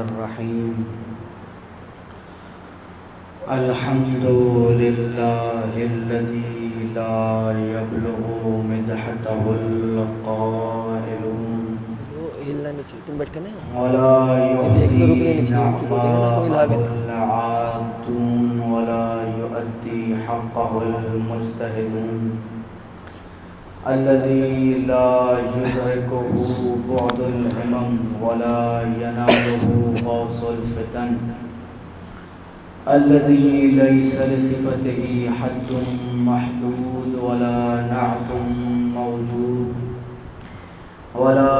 الرحیم الحمد للہ الذی لا یبلغ مدحته القائلون ولا یحصی نعماءه العادون ولا یؤدی حقه المجتہدون الذي لا يدركه بعد الهمم ولا يناله غوص الفتن الذي ليس لصفته حد محدود ولا نعت موجود ولا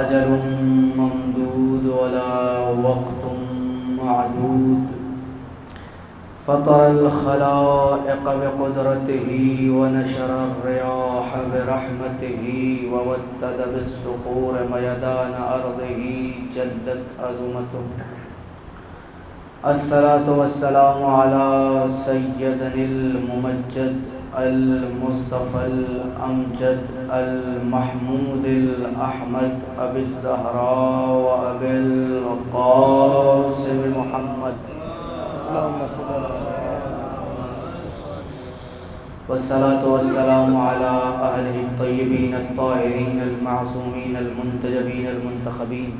أجل ممدود ولا وقت معدود فطر الخلائق بقدرته ونشر الرياح برحمته وودد بالصخور ميدان أرضه جلت عظمته الصلاة والسلام على سيدنا الممجد المصطفى الأمجد المحمود الأحمد أبي الزهراء وأبي القاسم محمد اللهم صل على والصلاة والسلام على أهله الطيبين الطاهرين المعصومين المنتجبين المنتخبين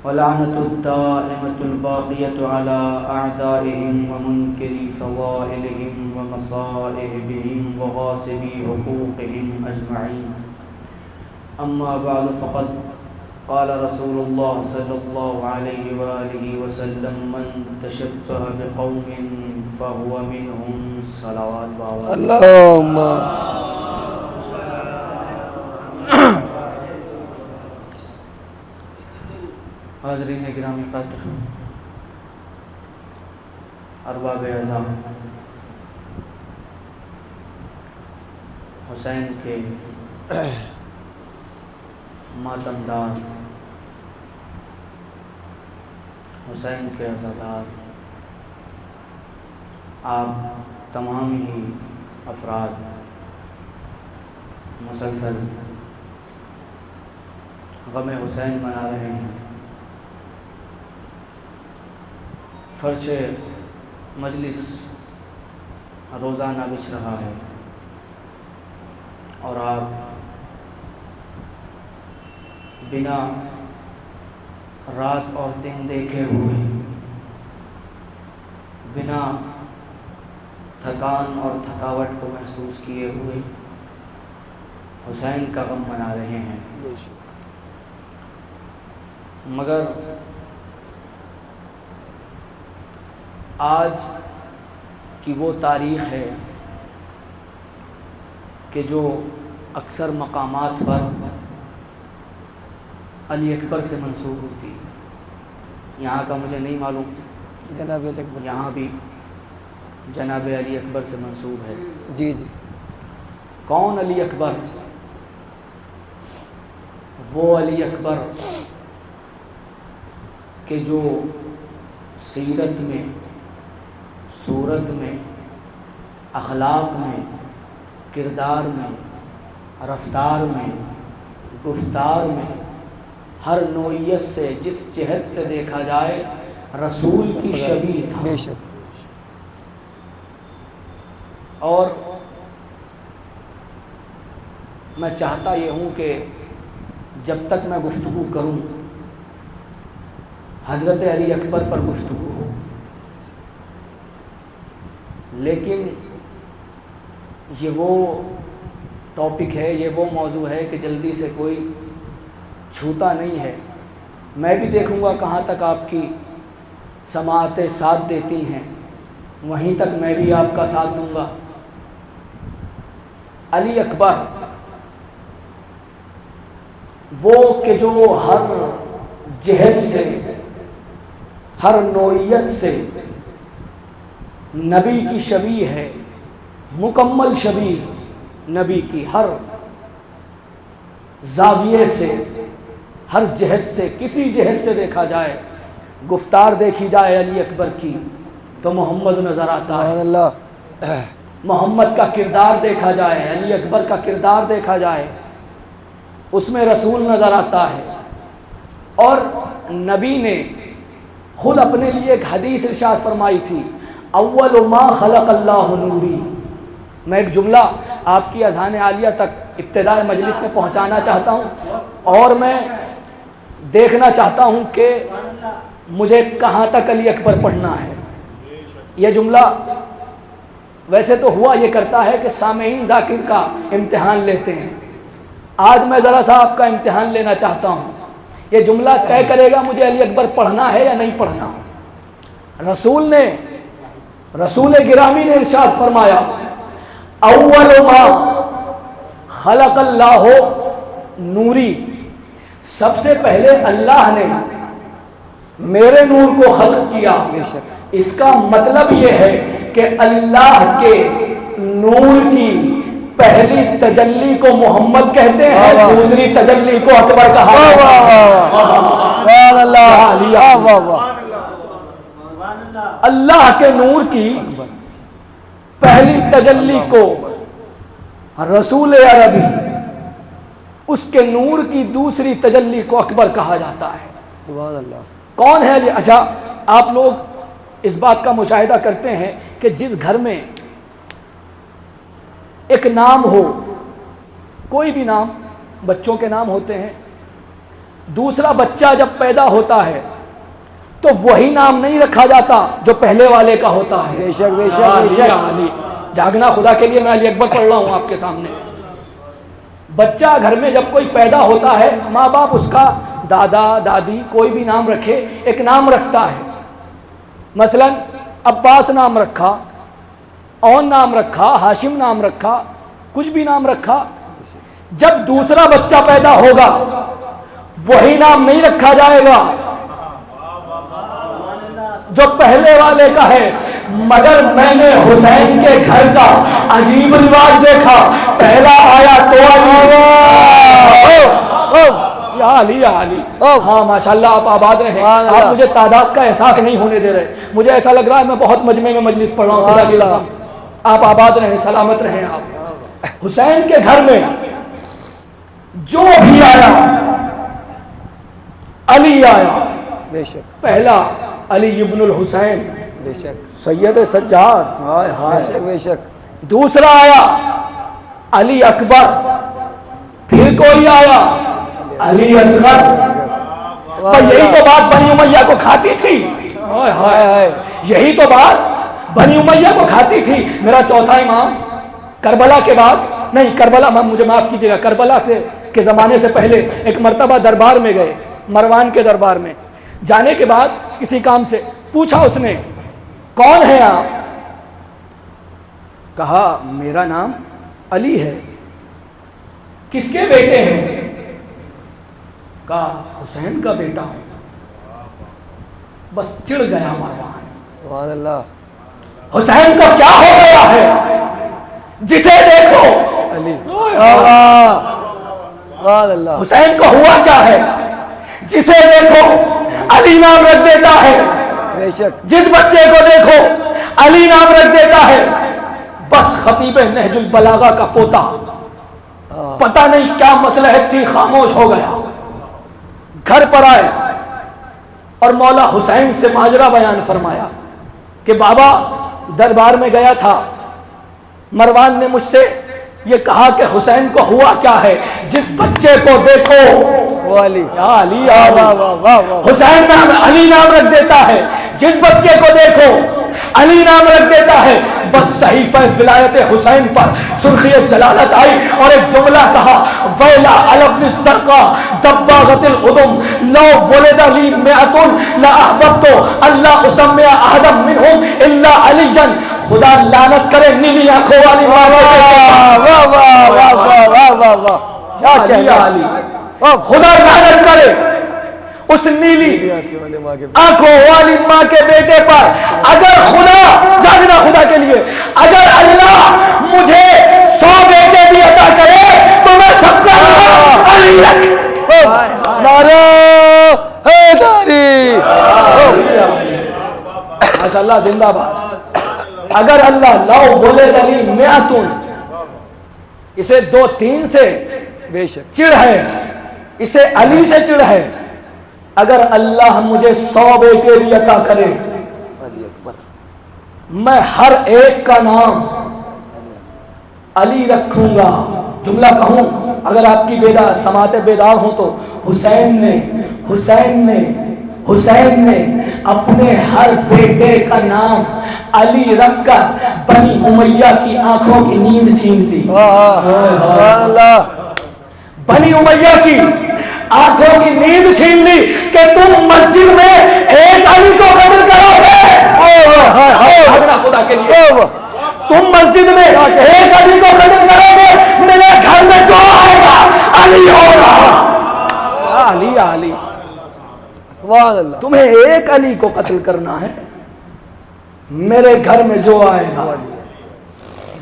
ولعنة الدائمة الباقية على أعدائهم ومنكري فضائلهم ومصائبهم وغاصبي حقوقهم أجمعين أما بعد فقد قال رسول الله صلى الله عليه وآله وسلم من تشبه بقوم فهو منهم صلوات الله اللهم حاضرین گرامی قدر، ارباب اعظام، حسین کے ماتمدار، حسین کے عزادار، آپ تمام ہی افراد مسلسل غم حسین منا رہے ہیں۔ فرش مجلس روزانہ بچھ رہا ہے اور آپ بنا رات اور دن دیکھے ہوئے، بنا تھکان اور تھکاوٹ کو محسوس کیے ہوئے حسین کا غم منا رہے ہیں۔ مگر آج کی وہ تاریخ ہے کہ جو اکثر مقامات پر علی اکبر سے منسوب ہوتی ہے۔ یہاں کا مجھے نہیں معلوم، جناب علی اکبر، یہاں بھی جناب علی اکبر سے منسوب ہے۔ جی جی، کون علی اکبر؟ وہ علی اکبر کہ جو سیرت میں، صورت میں، اخلاق میں، کردار میں، رفتار میں، گفتار میں، ہر نوعیت سے، جس جہت سے دیکھا جائے رسول کی شبیہ تھا۔ بے شک۔ اور میں چاہتا یہ ہوں کہ جب تک میں گفتگو کروں حضرت علی اکبر پر گفتگو ہو، لیکن یہ وہ ٹاپک ہے، یہ وہ موضوع ہے کہ جلدی سے کوئی چھوتا نہیں ہے۔ میں بھی دیکھوں گا کہاں تک آپ کی سماعتیں ساتھ دیتی ہیں، وہیں تک میں بھی آپ کا ساتھ دوں گا۔ علی اکبر وہ کہ جو ہر جہت سے، ہر نوعیت سے نبی کی شبیہ ہے، مکمل شبیہ نبی کی، ہر زاویے سے، ہر جہت سے، کسی جہت سے دیکھا جائے، گفتار دیکھی جائے علی اکبر کی تو محمد نظر آتا ہے۔ سبحان اللہ۔ محمد کا کردار دیکھا جائے، علی اکبر کا کردار دیکھا جائے، اس میں رسول نظر آتا ہے۔ اور نبی نے خود اپنے لیے ایک حدیث ارشاد فرمائی تھی، اول ما خلق اللہ نوری۔ میں ایک جملہ آپ کی اذہان عالیہ تک ابتداء مجلس میں پہنچانا چاہتا ہوں، اور میں دیکھنا چاہتا ہوں کہ مجھے کہاں تک علی اکبر پڑھنا ہے۔ یہ جملہ ویسے تو ہوا یہ کرتا ہے کہ سامعین ذاکر کا امتحان لیتے ہیں، آج میں ذرا سا آپ کا امتحان لینا چاہتا ہوں۔ یہ جملہ طے کرے گا مجھے علی اکبر پڑھنا ہے یا نہیں پڑھنا۔ رسول گرامی نے ارشاد فرمایا، اول ما خلق اللہ نوری، سب سے پہلے اللہ نے میرے نور کو خلق کیا۔ اس کا مطلب یہ ہے کہ اللہ کے نور کی پہلی تجلی کو محمد کہتے ہیں، دوسری تجلی کو اکبر کہا اللہ کے نور کی پہلی تجلی کو رسول عربی، اس کے نور کی دوسری تجلی کو اکبر کہا جاتا ہے۔ سبحان اللہ۔ کون ہے علی؟ اچھا، آپ لوگ اس بات کا مشاہدہ کرتے ہیں کہ جس گھر میں ایک نام ہو، کوئی بھی نام، بچوں کے نام ہوتے ہیں، دوسرا بچہ جب پیدا ہوتا ہے تو وہی نام نہیں رکھا جاتا جو پہلے والے کا ہوتا ہے۔ بے شک بے شک بے شک۔ علی جاگنا خدا کے لیے، میں علی اکبر پڑھ رہا ہوں آپ کے سامنے۔ بچہ گھر میں جب کوئی پیدا ہوتا ہے، ماں باپ اس کا دادا دادی کوئی بھی نام رکھے، ایک نام رکھتا ہے۔ مثلا عباس نام رکھا، اون نام رکھا، ہاشم نام رکھا، کچھ بھی نام رکھا۔ جب دوسرا بچہ پیدا ہوگا وہی نام نہیں رکھا جائے گا جو پہلے والے کا ہے۔ مگر میں نے حسین کے گھر کا عجیب رواج دیکھا، پہلا آیا تو علی علی۔ ہاں ماشاءاللہ، آپ آباد رہیں۔ آپ مجھے تعداد کا احساس نہیں ہونے دے رہے، مجھے ایسا لگ رہا ہے میں بہت مجمع میں مجلس پڑھ رہا ہوں۔ خدا کی قسم، آپ آباد رہیں، سلامت رہیں آپ۔ حسین کے گھر میں جو بھی آیا علی آیا، بے شک پہلا علی ابن الحسین بے شک سید سجاد، بے شک بے شک۔ دوسرا آیا علی اکبر، پھر کوئی آیا علی اصغر۔ یہی تو بات بنی امیہ کو کھاتی تھی، یہی تو بات بنی امیہ کو کھاتی تھی۔ میرا چوتھا امام کربلا کے بعد، نہیں کربلا، مجھے معاف کیجیے گا، کربلا کے زمانے سے پہلے ایک مرتبہ دربار میں گئے، مروان کے دربار میں جانے کے بعد کسی کام سے پوچھا اس نے، کون ہے آپ؟ کہا میرا نام علی ہے۔ کس کے بیٹے ہیں؟ کہا حسین کا بیٹا ہوں۔ بس چڑ گیا مروان، سبحان اللہ۔ حسین کا کیا ہو گیا ہے؟ جسے دیکھو علی، اللہ، حسین کو ہوا کیا ہے؟ جسے دیکھو علی نام رکھ دیتا ہے، بے شک، جس بچے کو دیکھو علی نام رکھ دیتا ہے۔ بس خطیب نہج البلاغہ کا پوتا پتہ نہیں کیا مصلحت تھی، خاموش ہو گیا۔ گھر پر آئے اور مولا حسین سے ماجرا بیان فرمایا کہ بابا دربار میں گیا تھا، مروان نے مجھ سے یہ کہا کہ حسین کو ہوا کیا ہے؟ جس بچے کو دیکھو وہ علی، یا علی، واہ واہ واہ واہ، حسین نام علی نام رکھ دیتا ہے، جس بچے کو دیکھو علی نام رکھ دیتا ہے۔ بس صحیفہ ولایت حسین پر سرخی جلالت آئی اور ایک جملہ کہا، ویلا علبن السرقہ دباغت العدم لو ولد لی مئتن لاحببت اللہ اسمع احدا منہم الا علیجا۔ خدا لعنت کرے نیلی آنکھوں والی واہ واہ واہ واہ واہ واہ واہ، کیا کہنا علی، خدا لعنت کرے اس نیلی آنکھوں والی ماں کے بیٹے پر۔ اگر خدا، جاگنا خدا کے لیے، اگر اللہ مجھے 100 بیٹے بھی عطا کرے تو میں سب کا نام علی رکھ۔ نعرہ حیدری، ماشاءاللہ، زندہ باد۔ اگر اللہ لو ولد لی مئتن، اسے 2-3 سے بے شک، چڑ ہے، اسے علی سے چڑ ہے، اگر اللہ مجھے 100 بیٹے بھی عطا کرے علی اکبر میں ہر ایک کا نام علی رکھوں گا. جملہ کہوں اگر آپ کی سماعتیں بیدار ہوں تو حسین نے اپنے ہر بیٹے کا نام علی رکھ کر بنی امیہ کی آنکھوں کی نیند چھین لی. سبحان اللہ. بنی امیہ کی آنکھوں کی نیند چھین لی کہ تم مسجد میں ایک علی کو قتل کرو گے. خدا کے لیے تم مسجد میں ایک علی کو قتل کرو گے, میرے گھر میں جو آئے گا علی ہوگا. علی علی سبحان اللہ. تمہیں ایک علی کو قتل کرنا ہے, میرے گھر میں جو آئے گا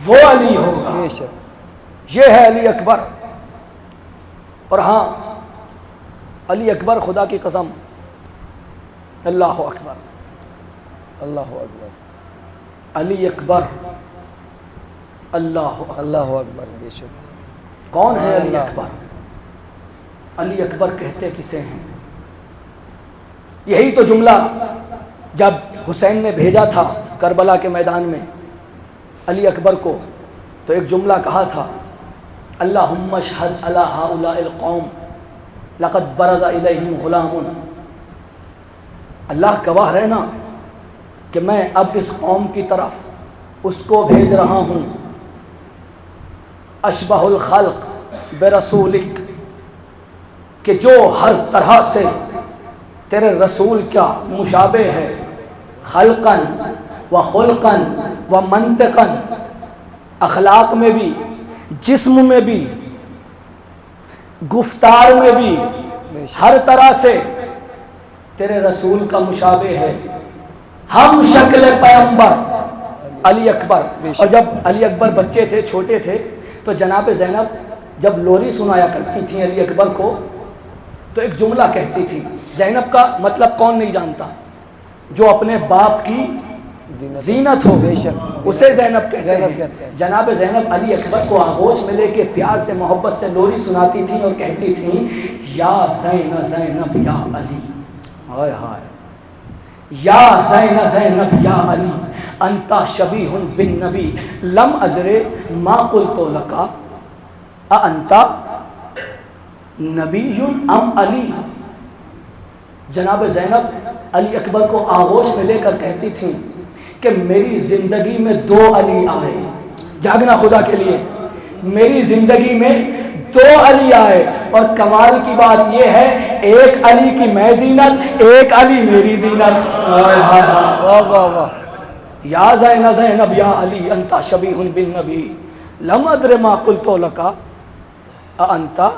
وہ علی ہوگا. بے شک. یہ ہے علی اکبر. اور ہاں علی اکبر خدا کی قسم, اللہ اکبر, اللہ اکبر. علی اکبر, اللہ اکبر. اللہ اکبر. بے شک. کون ہے علی اکبر؟ علی اکبر کہتے کسے ہیں؟ یہی تو جملہ جب حسین نے بھیجا تھا کربلا کے میدان میں علی اکبر کو, تو ایک جملہ کہا تھا, اللہم اشہد علی ہؤلاء القوم لقد برز الیہم غلام. اللہ گواہ رہنا کہ میں اب اس قوم کی طرف اس کو بھیج رہا ہوں, اشبہ الخلق برسولک, کہ جو ہر طرح سے تیرے رسول کا مشابہ ہے, خلقاً و خلقاً و منطقاً, اخلاق میں بھی, جسم میں بھی, گفتار میں بھی, ہر طرح سے تیرے رسول کا مشابہ ہے. ہم شکل پیغمبر علی اکبر. اور جب علی اکبر بچے تھے, چھوٹے تھے, تو جناب زینب جب لوری سنایا کرتی تھیں علی اکبر کو, تو ایک جملہ کہتی تھی. زینب کا مطلب کون نہیں جانتا؟ جو اپنے باپ کی زینت ہو, بے شک, اسے زینب کہتے ہیں. جناب زینب علی اکبر کو آغوش میں لے کے پیار سے محبت سے لوری سناتی تھیں اور کہتی تھیں, یا زینب یا علی, ہائے ہائے, یا زینب یا علی, انتا شبیہ بالنبی لم ادرے ما قلت لکا انتا نبی ام علی. جناب زینب علی اکبر کو آغوش میں لے کر کہتی تھیں کہ میری زندگی میں 2 علی آئے. جاگنا خدا کے لیے, میری زندگی میں 2 علی آئے, اور کمال کی بات یہ ہے ایک علی کی میں زینت, ایک علی میری زینت. واہ واہ واہ. یا زینب یا علی انتا شبیہ بالنبی لم ادر ما قلت لکا انتا.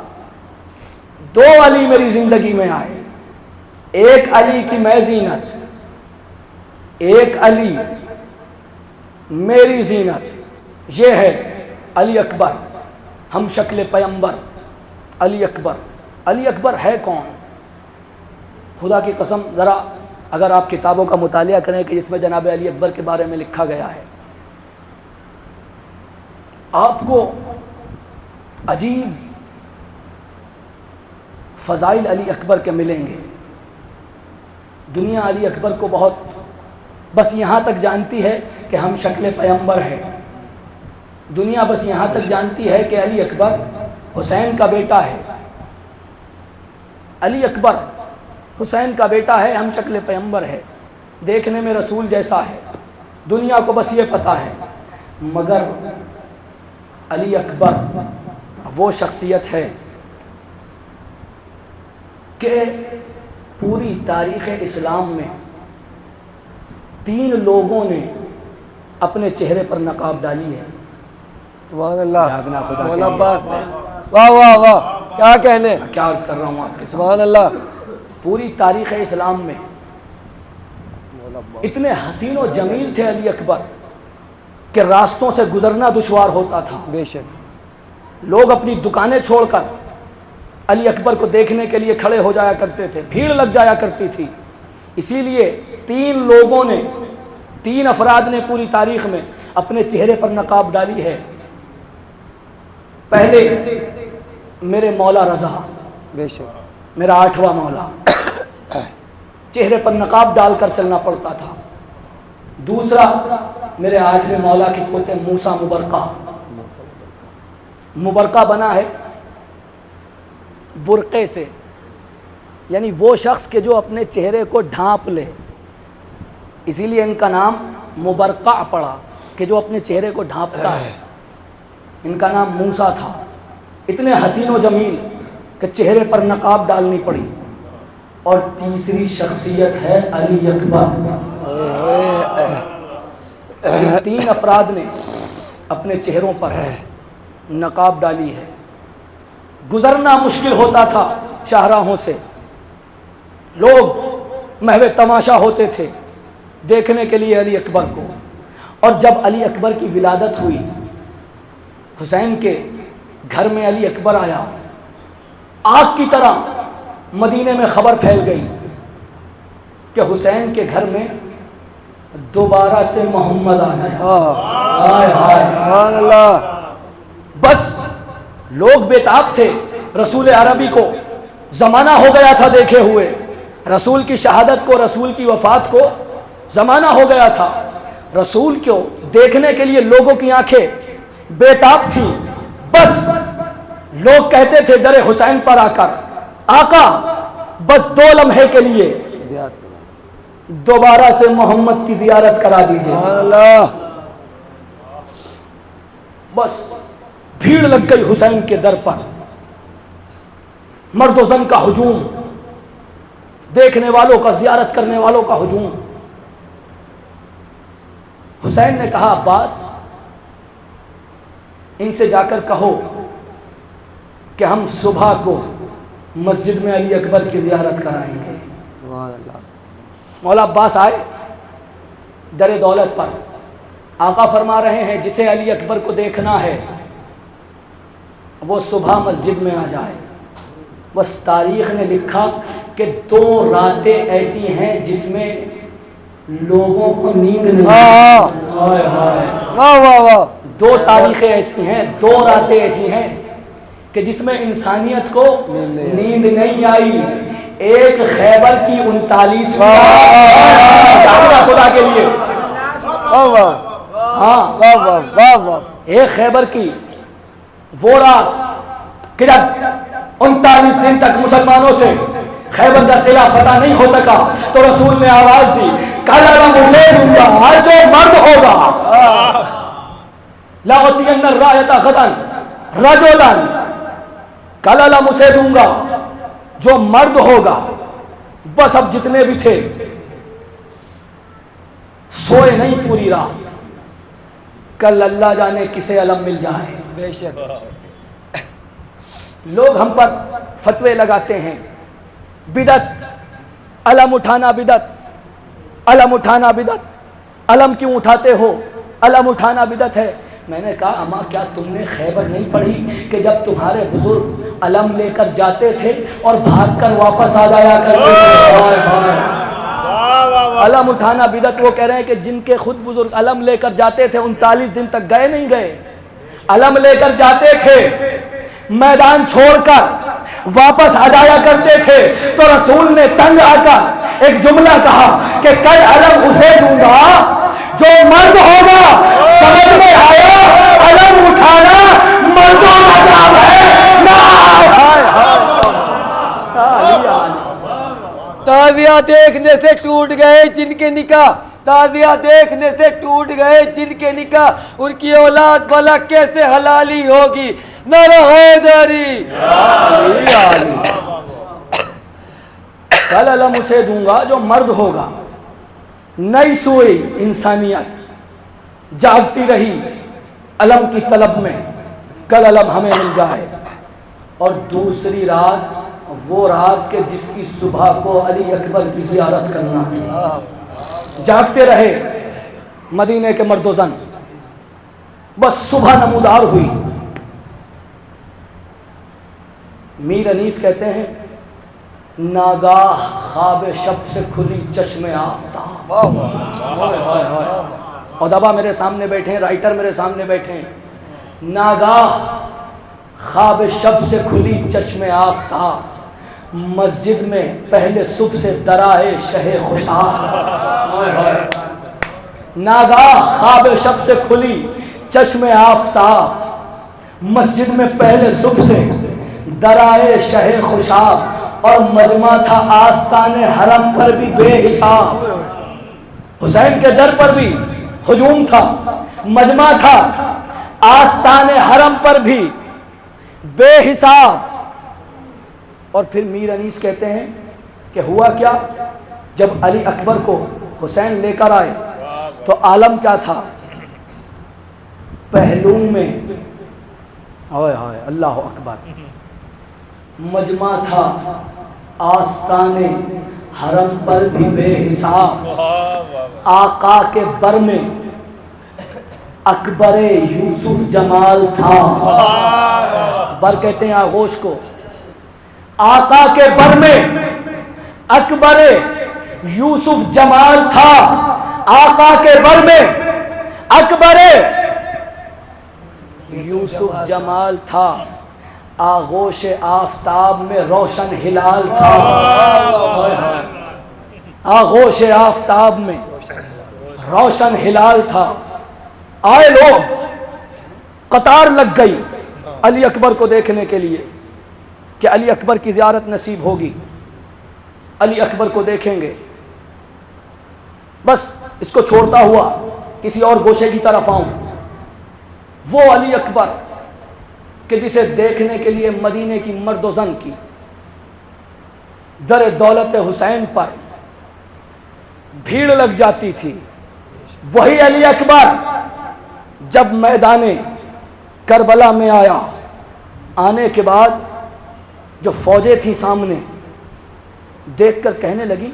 2 علی میری زندگی میں آئے, ایک علی کی میں زینت, ایک علی میری زینت. یہ ہے علی اکبر, ہم شکل پیغمبر علی اکبر. علی اکبر ہے کون؟ خدا کی قسم ذرا اگر آپ کتابوں کا مطالعہ کریں کہ جس میں جناب علی اکبر کے بارے میں لکھا گیا ہے, آپ کو عجیب فضائل علی اکبر کے ملیں گے. دنیا علی اکبر کو بس یہاں تک جانتی ہے کہ ہم شکل پیغمبر ہیں. دنیا بس یہاں تک جانتی ہے کہ علی اکبر حسین کا بیٹا ہے. علی اکبر حسین کا بیٹا ہے, ہم شکل پیغمبر ہے, دیکھنے میں رسول جیسا ہے. دنیا کو بس یہ پتا ہے. مگر علی اکبر وہ شخصیت ہے کہ پوری تاریخ اسلام میں 3 لوگوں نے اپنے چہرے پر نقاب ڈالی ہے. سبحان اللہ. جاگنا خدا کے مولا لیے. عباس نے, واہ واہ واہ, کیا کہنے. کیا عرض کر رہا ہوں آپ کے سامنے. سبحان اللہ. پوری تاریخ اسلام میں مولا عباس. اتنے حسین و جمیل تھے علی اکبر کہ راستوں سے گزرنا دشوار ہوتا تھا. بے شک. لوگ اپنی دکانیں چھوڑ کر علی اکبر کو دیکھنے کے لیے کھڑے ہو جایا کرتے تھے, بھیڑ لگ جایا کرتی تھی. اسی لیے 3 افراد نے پوری تاریخ میں اپنے چہرے پر نقاب ڈالی ہے. پہلے میرے مولا رضا, بے شک. میرا 8واں مولا, چہرے پر نقاب ڈال کر چلنا پڑتا تھا۔ دوسرا، میرے 8ویں مولا کے پوتے موسیٰ مبرقہ، مبرقہ بنا ہے برقعے سے، یعنی وہ شخص کہ جو اپنے چہرے کو ڈھانپ لے، اسی لیے ان کا نام مبرقع پڑا کہ جو اپنے چہرے کو ڈھانپتا ہے۔ ان کا نام موسیٰ تھا، اتنے حسین و جمیل کہ چہرے پر نقاب ڈالنی پڑی۔ اور تیسری شخصیت ہے علی اکبر۔ تین افراد نے اپنے چہروں پر نقاب ڈالی ہے۔ گزرنا مشکل ہوتا تھا شاہراہوں سے، لوگ محو تماشا ہوتے تھے دیکھنے کے لیے علی اکبر کو۔ اور جب علی اکبر کی ولادت ہوئی، حسین کے گھر میں علی اکبر آیا، آگ کی طرح مدینے میں خبر پھیل گئی کہ حسین کے گھر میں دوبارہ سے محمد آ گیا۔ سبحان اللہ۔ بس لوگ بیتاب تھے رسول عربی کو، زمانہ ہو گیا تھا دیکھے ہوئے، رسول کی شہادت کو، رسول کی وفات کو زمانہ ہو گیا تھا۔ رسول کو دیکھنے کے لیے لوگوں کی آنکھیں بیتاب تھیں۔ بس لوگ کہتے تھے در حسین پر آ کر، آقا بس 2 لمحے کے لیے دوبارہ سے محمد کی زیارت کرا دیجئے۔ سبحان اللہ۔ بس بھیڑ لگ گئی حسین کے در پر، مرد و زن کا ہجوم، دیکھنے والوں کا، زیارت کرنے والوں کا ہجوم۔ حسین نے کہا عباس ان سے جا کر کہو کہ ہم صبح کو مسجد میں علی اکبر کی زیارت کرائیں گے۔ سبحان اللہ۔ مولا عباس آئے در دولت پر، آقا فرما رہے ہیں جسے علی اکبر کو دیکھنا ہے وہ صبح مسجد میں آ جائے۔ بس تاریخ نے لکھا کہ 2 راتیں ایسی ہیں جس میں لوگوں کو نیند نہیں واہ واہ واہ۔ 2 تاریخیں ایسی ہیں، 2 راتیں ایسی ہیں کہ جس میں انسانیت کو نیند نہیں آئی۔ ایک خیبر کی 39 خدا کے لیے، ہاں ایک خیبر کی وہ رات کہ جب 39 دن تک مسلمانوں سے خیبر کا قلعہ فتح نہیں ہو سکا تو رسول نے آواز دی، کل اسے دوں گا جو مرد ہوگا، لاؤتین الرایۃ غدا رجلا، کل اسے دوں گا جو مرد ہوگا۔ بس اب جتنے بھی تھے سوئے نہیں پوری رات، کل اللہ جانے کسے علم مل جائے۔ بے شک۔ لوگ ہم پر فتوے لگاتے ہیں، بدعت، علم اٹھانا بدعت، علم اٹھانا بدعت، علم کیوں اٹھاتے ہو، علم اٹھانا بدعت ہے۔ میں نے کہا اماں کیا تم نے خیبر نہیں پڑھی کہ جب تمہارے بزرگ علم لے کر جاتے تھے اور بھاگ کر واپس آ جایا کرتے تھے؟ علم اٹھانا بدعت وہ کہہ رہے ہیں کہ جن کے خود بزرگ علم لے کر جاتے تھے 39 دن تک گئے نہیں گئے، علم لے کر جاتے تھے، میدان چھوڑ کر واپس آ جایا کرتے تھے، تو رسول نے تنگ آ کر ایک جملہ کہا کہ کل علم اسے دوں گا جو مرد ہوگا۔ سمجھ میں آیا؟ علم اٹھانا مردوں کا کام ہے۔ تازیہ دیکھنے سے ٹوٹ گئے جن کے نکاح، تازیہ دیکھنے سے ٹوٹ گئے جن کے نکاح، ان کی اولاد بھلا کیسے حلالی ہوگی؟ نعرہ حیدری۔ کل علم اسے دوں گا جو مرد ہوگا۔ نئی سوئی انسانیت جاگتی رہی علم کی طلب میں، کل علم ہمیں مل جائے۔ اور دوسری رات وہ رات کہ جس کی صبح کو علی اکبر کی زیارت کرنا تھی، جاگتے رہے مدینے کے مرد و زن۔ بس صبح نمودار ہوئی، میر انیس کہتے ہیں ناگاہ خواب شب سے کھلی چشم آفتاب۔ ادبا میرے سامنے بیٹھے ہیں، رائٹر میرے سامنے بیٹھے ہیں، ناگاہ خواب شب سے کھلی چشم آفتاب، مسجد میں پہلے صبح سے درائے شہ خوشحال، ناگاہ خواب شب سے کھلی چشم آفتاب، مسجد میں پہلے صبح سے درائے شہ خوشاب، اور مجمع تھا آستان حرم پر بھی بے حساب۔ حسین کے در پر بھی ہجوم تھا، مجمع تھا آستان حرم پر بھی بے حساب۔ اور پھر میر انیس کہتے ہیں کہ ہوا کیا، جب علی اکبر کو حسین لے کر آئے تو عالم کیا تھا، پہلو میں ہائے ہائے اللہ اکبر، مجمع تھا آستان حرم پر بھی بے حساب، آقا کے بر میں اکبر یوسف جمال تھا۔ بر کہتے ہیں آغوش کو، آقا کے بر میں اکبر یوسف جمال تھا، آقا کے بر میں اکبر یوسف جمال تھا، آغوش آفتاب میں روشن ہلال تھا، آغوش آفتاب میں روشن ہلال تھا۔ آئے لوگ، قطار لگ گئی علی اکبر کو دیکھنے کے لیے کہ علی اکبر کی زیارت نصیب ہوگی، علی اکبر کو دیکھیں گے۔ بس اس کو چھوڑتا ہوا کسی اور گوشے کی طرف آؤں، وہ علی اکبر کہ جسے دیکھنے کے لیے مدینے کی مرد و زن کی در دولت حسین پر بھیڑ لگ جاتی تھی، وہی علی اکبر جب میدان کربلا میں آیا، آنے کے بعد جو فوجیں تھیں سامنے دیکھ کر کہنے لگی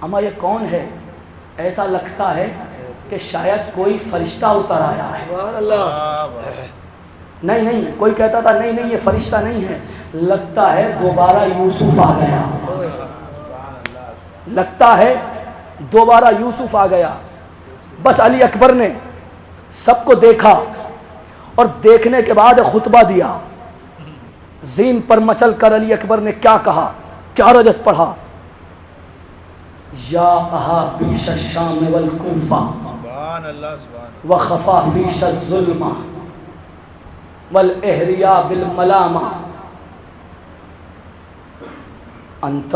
اما یہ کون ہے، ایسا لگتا ہے کہ شاید کوئی فرشتہ اتر آیا ہے۔ نہیں نہیں، کوئی کہتا تھا نہیں نہیں یہ فرشتہ نہیں ہے، لگتا ہے دوبارہ یوسف آ گیا، لگتا ہے دوبارہ یوسف آ گیا۔ بس علی اکبر نے سب کو دیکھا اور دیکھنے کے بعد خطبہ دیا، زین پر مچل کر علی اکبر نے کیا کہا، کیا رجز پڑھا، یا احابیش الشام والکوفہ وخفافیش الظلمہ والاحریاء بالملامہ انت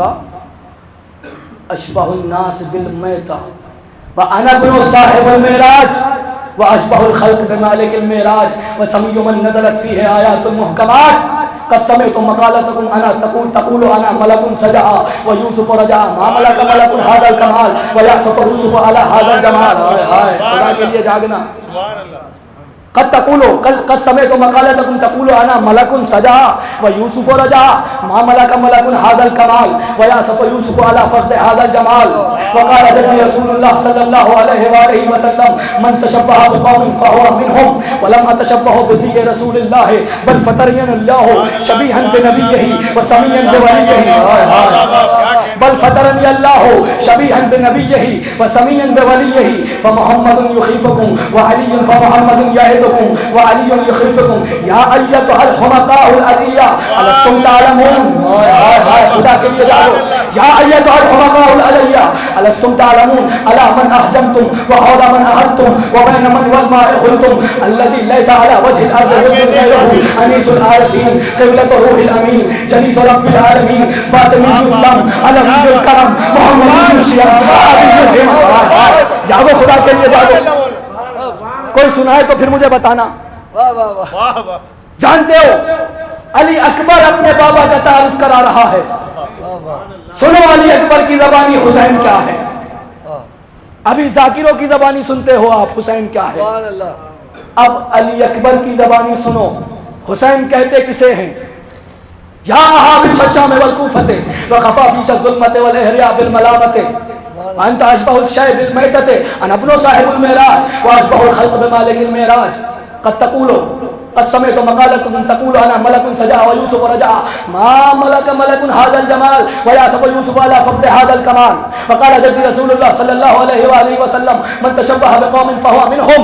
اشبہ الناس بالمیتہ وانا ابن صاحب المعراج واشبہ الخلق بمالک المعراج وسمیع من نزلت فیہ آیات المحکمات قد سمعت مقالتکم انا تقول انا ملک سجع ویوسف رجع ما ملک ملک هذا الکمال ویعصف یوسف علی هذا الجمال۔ خدا کے لیے جاگنا، قد سمعت مقالتکم تقول انا ملک سجع ویوسف رجع ما ملک ملک هذا الکمال ویعصف یوسف علی فخذ هذا الجمال وقال جدی رسول اللہ صلی اللہ علیہ وآلہ وسلم من تشبہ بقوم فهو منهم ولم اتشبہ بزی رسول اللہ بل فطرین اللہ شبیہا بنبیہ وسمیعا بولیہ، بل فطرنی اللہ شبیہا بنبیہ وسمیعا بولیہ فمحمد یخیفکم وعلی فمحمد یعظکم وعلی یخیفکم یا ایتها الحمقاء العلیہ الستم تعلمون۔ خدا کے لیے جاؤ، یا ایتها الحمقاء العلیہ الستم تعلمون علی من احجمتم وحول من احدتم وبین من والماء خلتم الذي ليس على وجه الارض يمكن غيره انیس العارفین قبلة روح الامین جلیس رب العالمین فاطمی الدم علوی الکرم محمد الشیعہ۔ جاؤ خدا کے لیے جاؤ، کوئی سنائے تو پھر مجھے بتانا۔ جانتے ہو علی اکبر اپنے بابا کا تعارف کرا رہا ہے، سنو علی اکبر کی زبانی حسین کیا ہے۔ ابھی ذاکروں کی زبانی سنتے ہو آپ، حسین کیا ہے۔ اب علی اکبر کی زبانی سنو، حسین کہتے کسے ہیں، یا احابیش الشام والکوفۃ وخفافیش الظلمۃ والاحریاء بالملامۃ انت اشبہ الشیء بالمیتۃ انا ابن صاحب المعراج واشبہ الخلق بمالک المعراج قد سمعت مقالتکم تقول انا ملک سجع ویوسف رجع ما ملک ملک هذا الجمال ویعصف یوسف علی فقد هذا الکمال وقال جدی رسول اللہ صلی اللہ علیہ وآلہ وسلم من تشبہ بقوم فهو منهم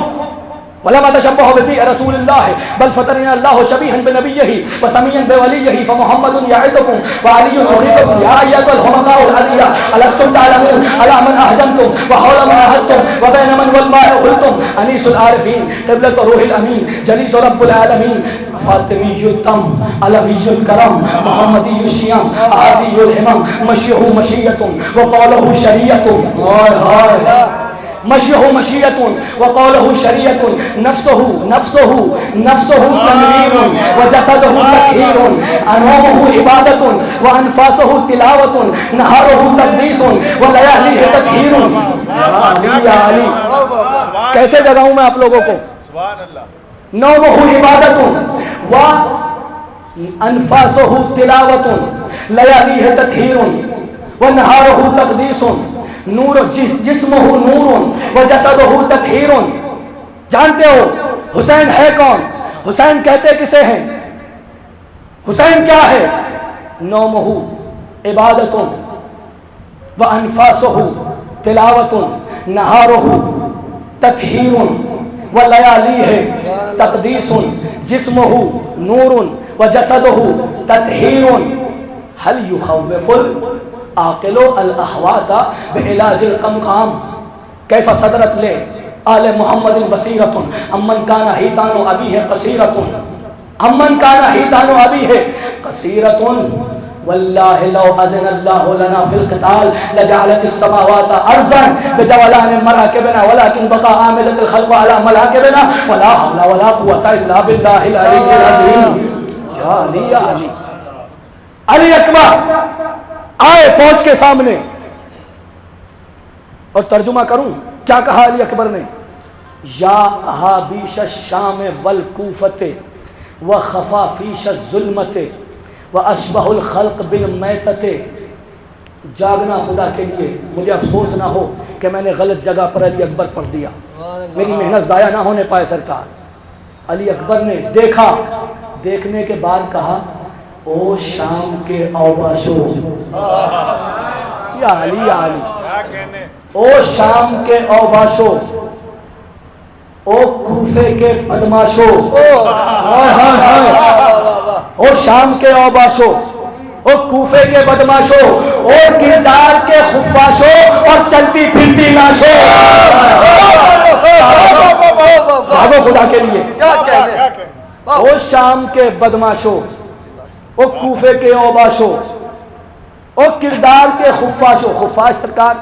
ولما تشبه بفي رسول الله بل فترنا الله شبيها بنبيه وسميا بوليه فمحمد يعظكم وعلي يخيفكم يا أيها الهمقاء العليا ألستم تعلمون على من أهجمتم وحول من أهدتم وبين من والماء أخلتم أنيس العارفين قبلة روح الأمين جليس رب العالمين فاطمي الدم علوي الكرم محمدي الشيام عادي الهمم مشيه مشية وقاله شريعة مشيه مشية وقوله شريعة نفسه تنوير وجسده تطهير أنومه عبادة وأنفاسه تلاوة نهاره تقديس ولياليه تطهير. یا علی کیسے جگاؤں میں آپ لوگوں کو؟ نومه عبادة وأنفاسه تلاوة لياليه تطهير ونهاره تقديس نور جسمہ نور وجسدہ تطہیر. جانتے ہو حسین ہے کون؟ حسین کہتے کسے ہیں؟ حسین کیا ہے؟ نومہ عبادت وانفاسہ تلاوت نہارہ تطہیر ولیالیہ تقدیس جسمہ نور وجسدہ تطہیر. هل يخوف عاقل الاحوات بعلاج القمقام كيف صدرت له آل محمد بصيرة امن كان حيتان ابيه قصيرة امن كان حيتان ابيه قصيرة والله لو اذن الله لنا في القتال لجعلت السماوات ارضا بجولان مراكبنا ولكن بقى عاملة الخلق على مراكبنا ولا حول ولا قوة الا بالله العلي العظيم. يا علي يا علي علی اکبر آئے فوج کے سامنے اور ترجمہ کروں کیا کہا علی اکبر نے؟ یا احابیش الشام والکوفت وخفافیش الظلمت واشبہ الخلق بالمیتت. جاگنا خدا کے لیے مجھے افسوس نہ ہو کہ میں نے غلط جگہ پر علی اکبر پڑھ دیا، میری محنت ضائع نہ ہونے پائے. سرکار علی اکبر نے دیکھا، دیکھنے کے بعد کہا او شام کے اوباشو. یا علی یا علی او شام کے اوباشو او کوفے کے بدماشو او شام کے اوباشو او کوفے کے بدماشو او کردار کے خفاشو اور چلتی پھرتی لاشو. بھاگو خدا کے لیے. او شام کے بدماشو او کوفے کے اوباشو او کردار کے خفاشو. خفاش سرکار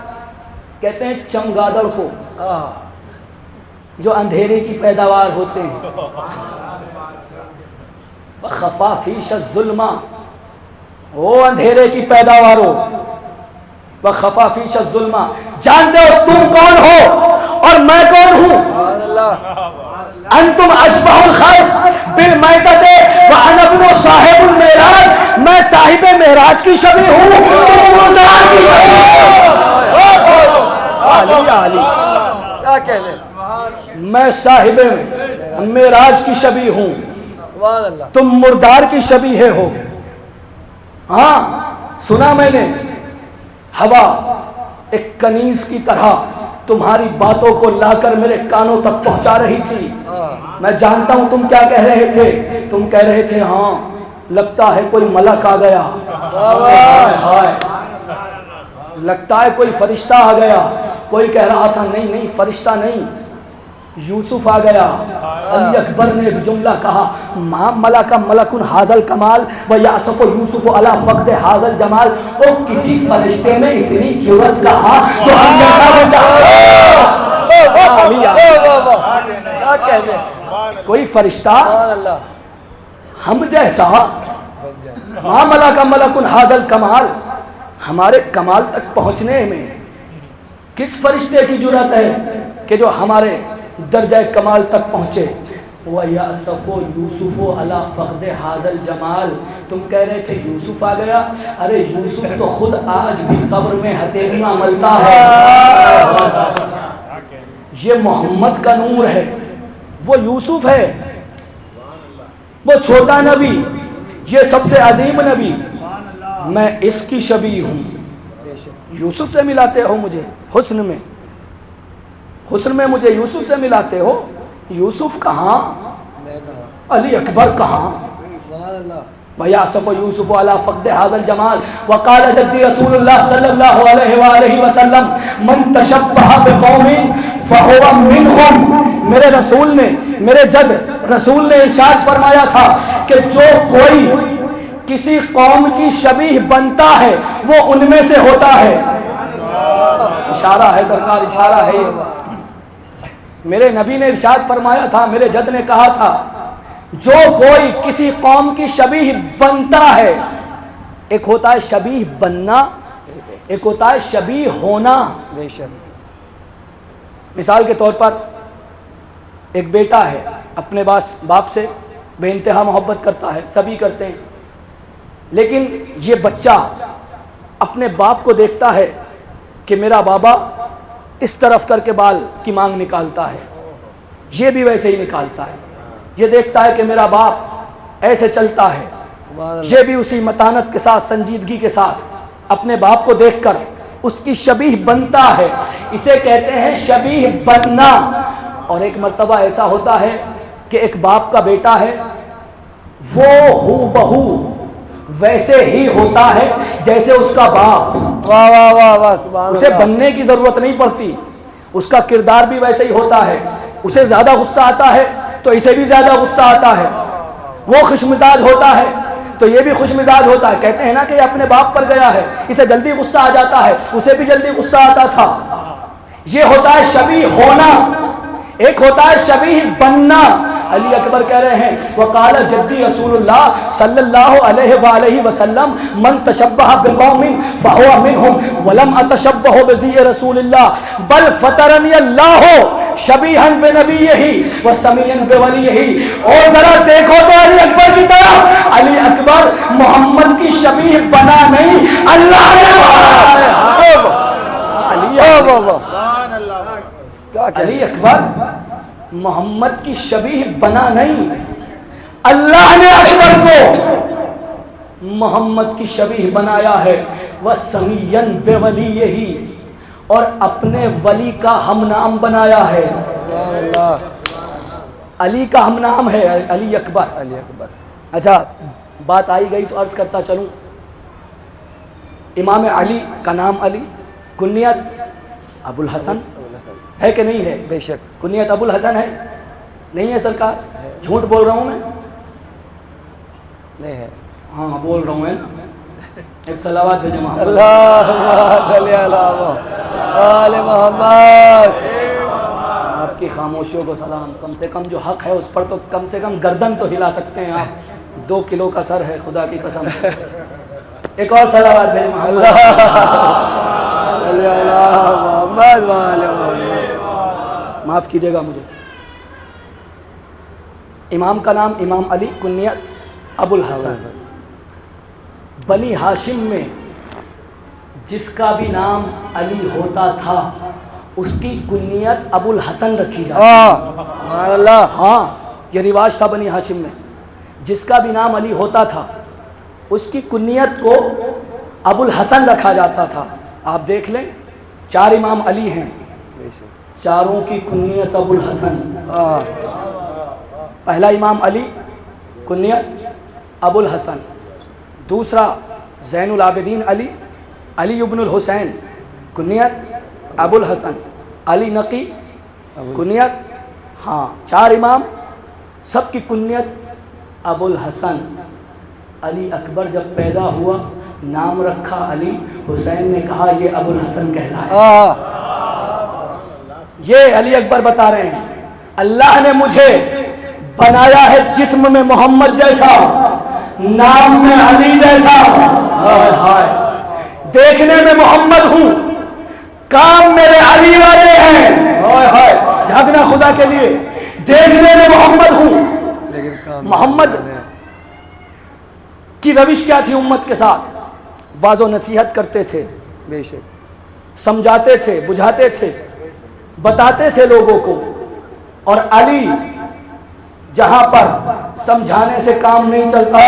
کہتے ہیں چمگادڑ کو جو اندھیرے کی پیداوار ہوتے ہیں. خفافیش الظلمہ وہ اندھیرے کی پیداوار ہو. خفافیش الظلمہ. جانتے ہو تم کون ہو اور میں کون ہوں؟ انتم اشبہ الخلق بالمیتت وانا ابن صاحب المعراج. میں صاحب معراج کی شبیہ ہوں، تم مردار کی شبیہ ہوں. میں صاحب معراج کی شبیہ ہوں، تم مردار کی شبیہ ہو. ہاں سنا میں نے ہوا ایک کنیز کی طرح تمہاری باتوں کو لا کر میرے کانوں تک پہنچا رہی تھی. میں جانتا ہوں تم کیا کہہ رہے تھے. تم کہہ رہے تھے ہاں لگتا ہے کوئی ملک آ گیا، لگتا ہے کوئی فرشتہ آ گیا. کوئی کہہ رہا تھا نہیں نہیں فرشتہ نہیں، یوسف آ گیا. علی اکبر نے ایک جملہ کہا ما ملک ملکن حاضل کمال و یاسف یوسف علی فقد حاضل جمال. وہ کسی فرشتے میں اتنی جرأت کہا جو ہم جیسا کوئی فرشتہ ہم جیسا ما ملک ملکن حاضل کمال. ہمارے کمال تک پہنچنے میں کس فرشتے کی جرأت ہے کہ جو ہمارے درجہ کمال تک پہنچے. وَيَأْسَفُ يُوسُفُ عَلَى فَقْدِ هَذَا الْجَمَالِ. تم کہہ رہے تھے یوسف آ گیا. ارے یوسف تو خود آج بھی قبر میں ہتھیلیاں ملتا ہے. یہ محمد کا نور ہے، وہ یوسف ہے، وہ چھوٹا نبی، یہ سب سے عظیم نبی. میں اس کی شبیہ ہوں. یوسف سے ملاتے ہو مجھے حسن میں، حسن میں مجھے یوسف سے ملاتے ہو. یوسف کہاں، میں کہا علی اکبر کہاں؟ سبحان اللہ. وَيَعْصَفُ يُوسُفُ عَلَى فَقْدِ هَذَا الْجَمَالِ وَقَالَ جَدِّي رسول اللہ صلی اللہ علیہ وآلہ وسلم من تشبہ بقوم فہو منہم. میرے رسول نے، میرے جد رسول نے ارشاد فرمایا تھا کہ جو کوئی کسی قوم کی شبیہ بنتا ہے وہ ان میں سے ہوتا ہے. اشارہ ہے سرکار، اشارہ ہے. میرے نبی نے ارشاد فرمایا تھا، میرے جد نے کہا تھا جو کوئی کسی قوم کی شبیہ بنتا ہے، ایک ہوتا ہے شبیہ بننا، ایک ہوتا ہے شبیہ ہونا. بے شک. مثال کے طور پر ایک بیٹا ہے، اپنے باپ سے بے انتہا محبت کرتا ہے، سبھی کرتے ہیں، لیکن یہ بچہ اپنے باپ کو دیکھتا ہے کہ میرا بابا اس طرف کر کے بال کی مانگ نکالتا ہے، یہ بھی ویسے ہی نکالتا ہے. یہ دیکھتا ہے کہ میرا باپ ایسے چلتا ہے، یہ بھی اسی متانت کے ساتھ، سنجیدگی کے ساتھ اپنے باپ کو دیکھ کر اس کی شبیہ بنتا ہے. اسے کہتے ہیں شبیہ بننا. اور ایک مرتبہ ایسا ہوتا ہے کہ ایک باپ کا بیٹا ہے، وہ ہو بہو ویسے ہی ہوتا ہے جیسے اس کا باپ. واہ واہ واہ واہ سبحان اسے اللہ. بننے کی ضرورت نہیں پڑتی، اس کا کردار بھی ویسے ہی ہوتا ہے. اسے زیادہ غصہ آتا ہے تو اسے بھی زیادہ غصہ آتا ہے، وہ خوش مزاج ہوتا ہے تو یہ بھی خوش مزاج ہوتا ہے. کہتے ہیں نا کہ یہ اپنے باپ پر گیا ہے، اسے جلدی غصہ آ جاتا ہے، اسے بھی جلدی غصہ آتا تھا. یہ ہوتا ہے شبیہ ہونا، ایک ہوتا ہے شبیہ بننا. علی اکبر کہہ رہے ہیں وقال جدی رسول اللہ صلی اللہ علیہ وآلہ وسلم من تشبہ بقوم فہو منہم ولم اتشبہ بذی رسول اللہ بل فطرنی اللہ شبیہا بنبیہ وسمیعا بولیہ. اور ذرا دیکھو تو علی اکبر کی طرف، علی اکبر محمد کی شبیہ بنا نہیں، اللہ نے علی اکبر محمد کی شبیہ بنا نہیں، اللہ نے اکبر کو محمد کی شبیہ بنایا ہے. وَسَمِيًّا بِوَلِيِّهِ، اور اپنے ولی کا ہم نام بنایا ہے. علی کا ہم نام ہے علی اکبر. علی اکبر. اچھا بات آئی گئی تو عرض کرتا چلوں. امام علی کا نام علی، کنیت ابو الحسن ہے کہ نہیں ہے؟ بے شک. کنیت ابو الحسن ہے نہیں ہے سرکار؟ جھوٹ بول رہا ہوں میں؟ نہیں ہے. ہاں بول رہا ہوں ہے نا. ایک صلوات بھیجے محمد. اللہم صلی علی آل محمد. آپ کی خاموشیوں کو سلام. کم سے کم جو حق ہے اس پر تو کم سے کم گردن تو ہلا سکتے ہیں آپ. 2 کلو کا سر ہے خدا کی قسم. ایک اور صلوات بھیجے محمد. صلی علی محمد وآل محمد. معاف کیجیے گا مجھے. امام کا نام امام علی، کنیت ابو الحسن. بنی ہاشم میں جس کا بھی نام علی ہوتا تھا اس کی کنیت ابو الحسن رکھی جاتی. سبحان اللہ. ہاں یہ رواج تھا بنی ہاشم میں، جس کا بھی نام علی ہوتا تھا اس کی کنیت کو ابو الحسن رکھا جاتا تھا. آپ دیکھ لیں 4 امام علی ہیں، چاروں کی کنیت ابو الحسن. پہلا امام علی کنیت ابو الحسن، دوسرا زین العابدین علی، علی ابن الحسین کنیت ابو الحسن، علی نقی کنیت. ہاں 4 امام سب کی کنیت ابو الحسن. علی اکبر جب پیدا ہوا نام رکھا علی، حسین نے کہا یہ ابو الحسن کہلائے. یہ علی اکبر بتا رہے ہیں اللہ نے مجھے بنایا ہے جسم میں محمد جیسا، نام میں علی جیسا. دیکھنے میں محمد ہوں، کام میرے علی والے ہیں. جھگنا خدا کے لیے. دیکھنے میں محمد ہوں. محمد کی روش کیا تھی امت کے ساتھ؟ واض و نصیحت کرتے تھے، بے شک. سمجھاتے تھے، بجھاتے تھے، بتاتے تھے لوگوں کو. اور علی جہاں پر سمجھانے سے کام نہیں چلتا،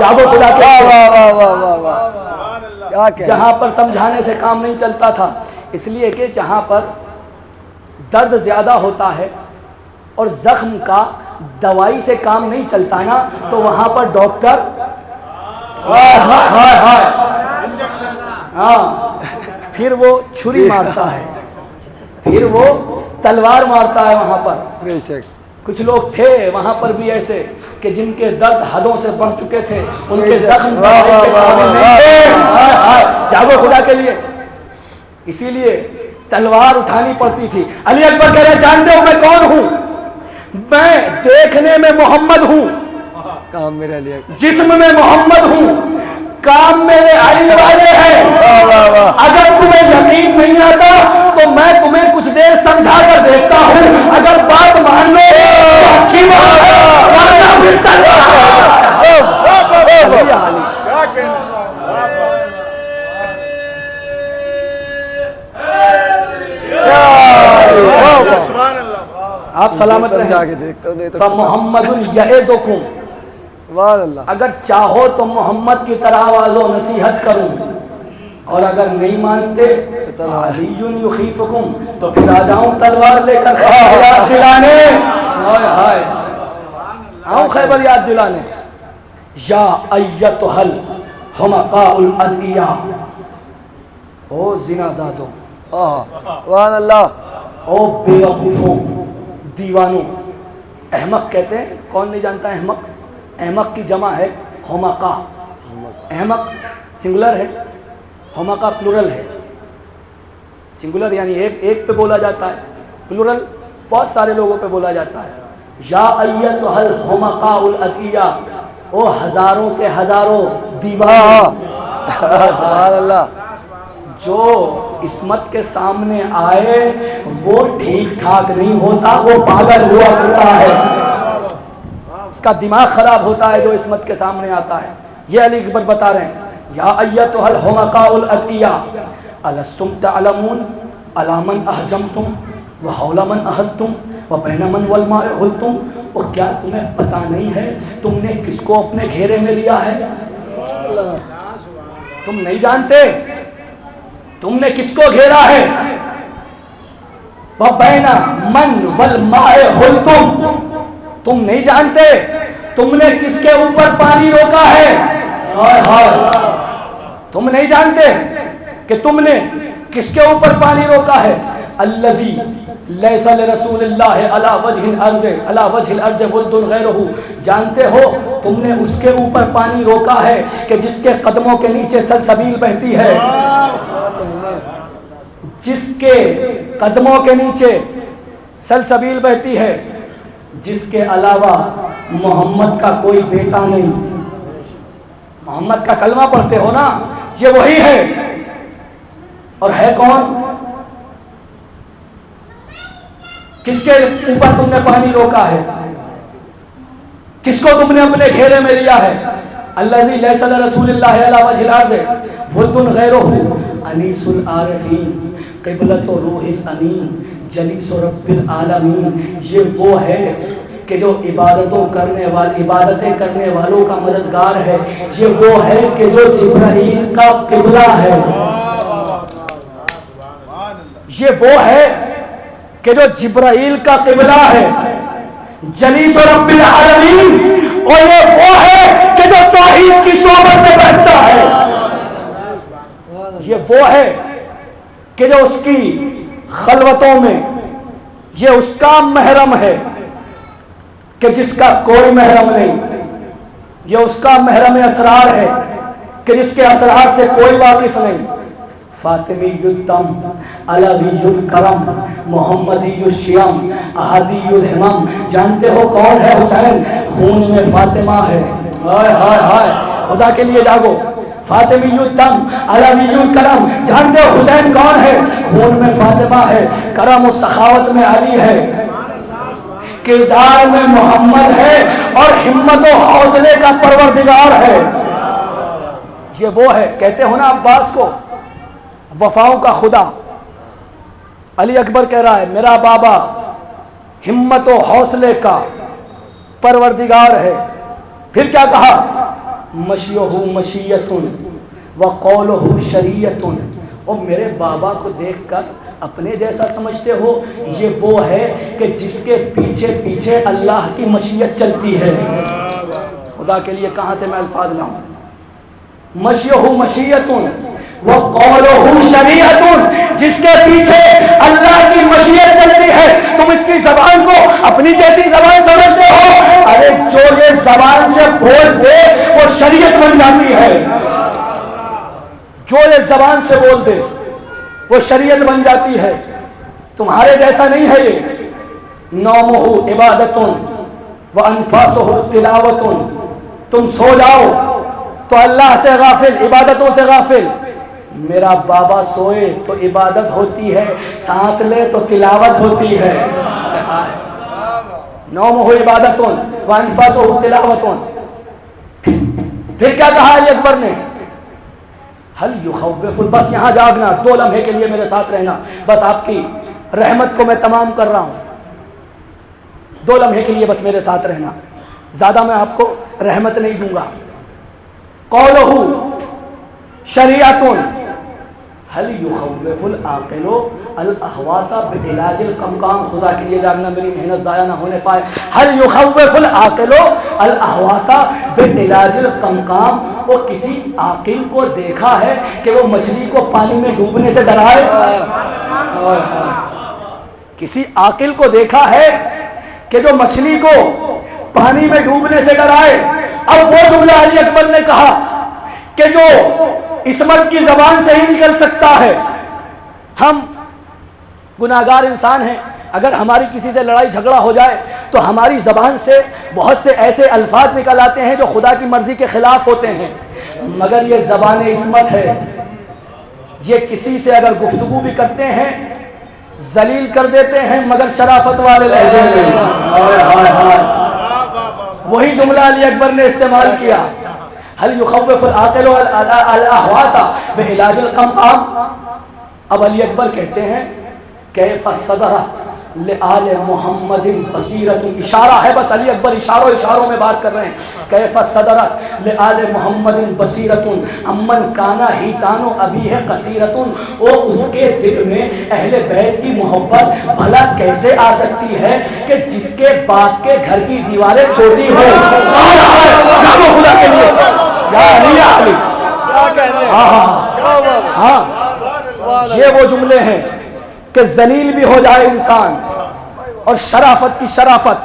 جاگو خدا کے، جہاں پر سمجھانے سے کام نہیں چلتا تھا. اس لیے کہ جہاں پر درد زیادہ ہوتا ہے اور زخم کا دوائی سے کام نہیں چلتا نا، تو وہاں پر ڈاکٹر ہاں پھر وہ چھری مارتا ہے، پھر وہ تلوار مارتا ہے وہاں پر۔ بے شک کچھ لوگ تھے وہاں پر بھی ایسے کہ جن کے درد حدوں سے بڑھ چکے تھے، ان کے زخم جاگو خدا کے لیے، اسی لیے تلوار اٹھانی پڑتی تھی۔ علی اکبر کہہ رہے جانتے ہو میں کون ہوں؟ میں دیکھنے میں محمد ہوں، کام میرا لیا جسم میں محمد ہوں، کام میرے علی والے ہیں۔ اگر تمہیں یقین نہیں آتا تو میں تمہیں کچھ دیر سمجھا کر دیکھتا ہوں، اگر بات مان لو تو اچھی بات ہے، ورنہ پھر آپ سلامت رہیں۔ فَمُحَمَّدٌ يَعِظُكُمْ، اگر چاہو تو محمد کی طرح آواز و نصیحت کروں، اور اگر نہیں مانتے علی یخیفکم تو پھر آ جاؤں تلوار لے کر خیبر یاد دلانے، آؤں خیبر یاد دلانے۔ یا ایتھا الحمقاء الادعیاء، او زنا زادوں، سبحان اللہ، او بے وقوفوں، دیوانوں۔ احمق کہتے ہیں، کون نہیں جانتا احمق؟ احمق کی جمع ہے حمقا، احمق سنگولر ہے، حمقا پلورل ہے۔ سنگولر یعنی ایک پہ بولا جاتا ہے، پلورل بہت سارے لوگوں پہ بولا جاتا ہے۔ یا ایتھا الحمقاء الادعیاء، او ہزاروں کے ہزاروں دیوانوں، سبحان اللہ، جو عصمت کے سامنے آئے وہ ٹھیک ٹھاک نہیں ہوتا، وہ پاگل ہوا کرتا ہے، اس کا دماغ خراب ہوتا ہے جو عصمت کے سامنے آتا ہے۔ یہ علی اکبر بتا رہے ہیں، یا ایتھا الحمقاء الادعیاء الستم تعلمون الی من احجمتم وحول من احدتم وبین من والماء حلتم، اور کیا تمہیں پتہ نہیں ہے تم نے کس کو اپنے گھیرے میں لیا ہے؟ تم نہیں جانتے تم نے کس کو گھیرا ہے؟ وبین من والماء حلتم، تم نہیں جانتے تم نے کس کے اوپر پانی روکا ہے؟ تم نہیں جانتے کہ تم نے کس کے اوپر پانی روکا ہے؟ الذی لیس لرسول اللہ علی وجہ الارض ولد غیرہ، جانتے ہو تم نے اس کے اوپر پانی روکا ہے کہ جس کے قدموں کے نیچے سلسبیل بہتی ہے، جس کے قدموں کے نیچے سلسبیل بہتی ہے، جس کے علاوہ محمد کا کوئی بیٹا نہیں۔ محمد کا کلمہ پڑھتے ہو نا، یہ وہی ہے، اور ہے کون؟ کس کے اوپر تم نے پانی روکا ہے؟ کس کو تم نے اپنے گھیرے میں لیا ہے؟ الذی لیس لرسول اللہ علی وجہ الارض ولد غیرہ انیس العارفین قبلۃ روح الامین جلیس رب العالمین، یہ وہ ہے کہ جو عبادتیں کرنے والوں کا مددگار ہے، یہ وہ ہے کہ جو جبرائیل کا قبلہ ہے، یہ وہ ہے کہ جو جبرائیل کا قبلہ ہے، جلیس رب العالمین، اور یہ وہ ہے کہ جو توحید کی صحبت میں بیٹھتا ہے، یہ وہ ہے کہ جو اس کی خلوتوں میں، یہ اس کا محرم ہے کہ جس کا کوئی محرم نہیں، یہ اس کا محرم اسرار ہے کہ جس کے اسرار سے کوئی واقف نہیں۔ فاطمی الدم علوی الکرم محمدی الشیام احدی الہمم، جانتے ہو کون ہے حسین؟ خون میں فاطمہ ہے، ہائے ہائے ہائے، خدا کے لیے جاگو۔ فاطمی الدم علوی الکرم، جانتے ہو حسین کون ہے؟ خون میں فاطمہ ہے، کرم و سخاوت میں علی ہے، کردار میں محمد ہے، اور ہمت و حوصلے کا پروردگار ہے۔ یہ وہ ہے، کہتے ہو نا عباس کو وفاؤں کا خدا، علی اکبر کہہ رہا ہے میرا بابا ہمت و حوصلے کا پروردگار ہے۔ پھر کیا کہا؟ مشیہ مشیتن وقولہ شریعتن، اور میرے بابا کو دیکھ کر اپنے جیسا سمجھتے ہو، یہ وہ ہے کہ جس کے پیچھے پیچھے اللہ کی مشیت چلتی ہے۔ خدا کے لیے کہاں سے میں الفاظ لاؤں؟ مشیہ مشیت وقولہ شریعت، جس کے پیچھے اللہ کی مشیت چلتی ہے، تم اس کی زبان کو اپنی جیسی زبان سمجھتے ہو؟ ارے جو یہ زبان سے بول دے وہ شریعت بن جاتی ہے، جو یہ زبان سے بول دے وہ شریعت بن جاتی ہے۔ تمہارے جیسا نہیں ہے یہ۔ نومہ عبادت وانفاسہ تلاوت، تم سو جاؤ تو اللہ سے غافل، عبادتوں سے غافل۔ میرا بابا سوئے تو عبادت ہوتی ہے، سانس لے تو تلاوت ہوتی ہے۔ نومہ عبادت وانفاسہ تلاوت۔ پھر کیا کہا علی اکبر نے؟ حل یخوف، بس یہاں جاگنا، 2 لمحے کے لیے میرے ساتھ رہنا، بس آپ کی رحمت کو میں تمام کر رہا ہوں، 2 لمحے کے لیے بس میرے ساتھ رہنا، زیادہ میں آپ کو رحمت نہیں دوں گا۔ قولہ شریعت حل یخوف العاقل الاحوات بعلاج القمقام، خدا کے لیے جاگنا، میری محنت ضائع نہ ہونے پائے۔ حل یخوف العاقل الاحوات بعلاج القمقام، وہ کسی عاقل کو دیکھا ہے کہ وہ مچھلی کو پانی میں ڈوبنے سے ڈرائے؟ کسی عاقل کو دیکھا ہے کہ جو مچھلی کو پانی میں ڈوبنے سے ڈرائے؟ اب وہ جملہ علی اکبر نے کہا کہ جو عصمت کی زبان سے ہی نکل سکتا ہے۔ ہم گناہگار انسان ہیں، اگر ہماری کسی سے لڑائی جھگڑا ہو جائے تو ہماری زبان سے بہت سے ایسے الفاظ نکل آتے ہیں جو خدا کی مرضی کے خلاف ہوتے ہیں، مگر یہ زبان عصمت ہے۔ یہ کسی سے اگر گفتگو بھی کرتے ہیں ذلیل کر دیتے ہیں، مگر شرافت والے لہجے میں۔ وہی جملہ علی اکبر نے استعمال کیا، حل یخوف العاقل الاحوات بعلاج القمقام۔ اب علی اکبر کہتے ہیں کیف صدرت لآل محمد بصیرت، اشارہ ہے، بس علی اکبر اشاروں میں بات کر رہے ہیں۔ کیف صدرت لآل محمد بصیرت امن کانا ہیتان ابیہ قصیرت، وہ اس کے دل میں اہل بیت کی محبت بھلا کیسے آ سکتی ہے کہ جس کے باپ کے گھر کی دیواریں چھوٹی ہو۔ خدا کے لیے یا علی یا علی، ہاں یہ وہ جملے ہیں کہ ذلیل بھی ہو جائے انسان اور شرافت کی شرافت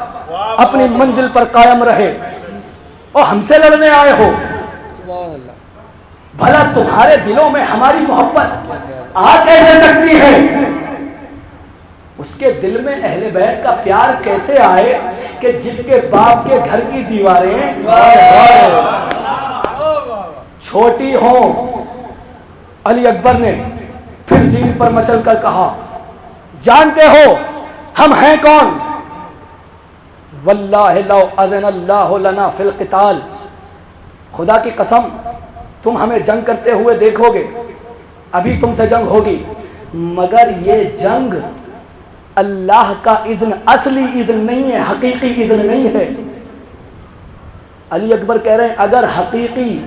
اپنی منزل پر قائم رہے، اور ہم سے لڑنے آئے ہو، بھلا تمہارے دلوں میں ہماری محبت آ کیسے سکتی ہے؟ اس کے دل میں اہل بیت کا پیار کیسے آئے کہ جس کے باپ کے گھر کی دیواریں چھوٹی ہوں؟ علی اکبر نے پھر زین پر مچل کر کہا جانتے ہو ہم ہیں کون؟ واللہ لو اذن اللہ لنا فی القتال، خدا کی قسم تم ہمیں جنگ کرتے ہوئے دیکھو گے، ابھی تم سے جنگ ہوگی، مگر یہ جنگ اللہ کا اذن، اصلی اذن نہیں ہے، حقیقی اذن نہیں ہے۔ علی اکبر کہہ رہے ہیں اگر حقیقی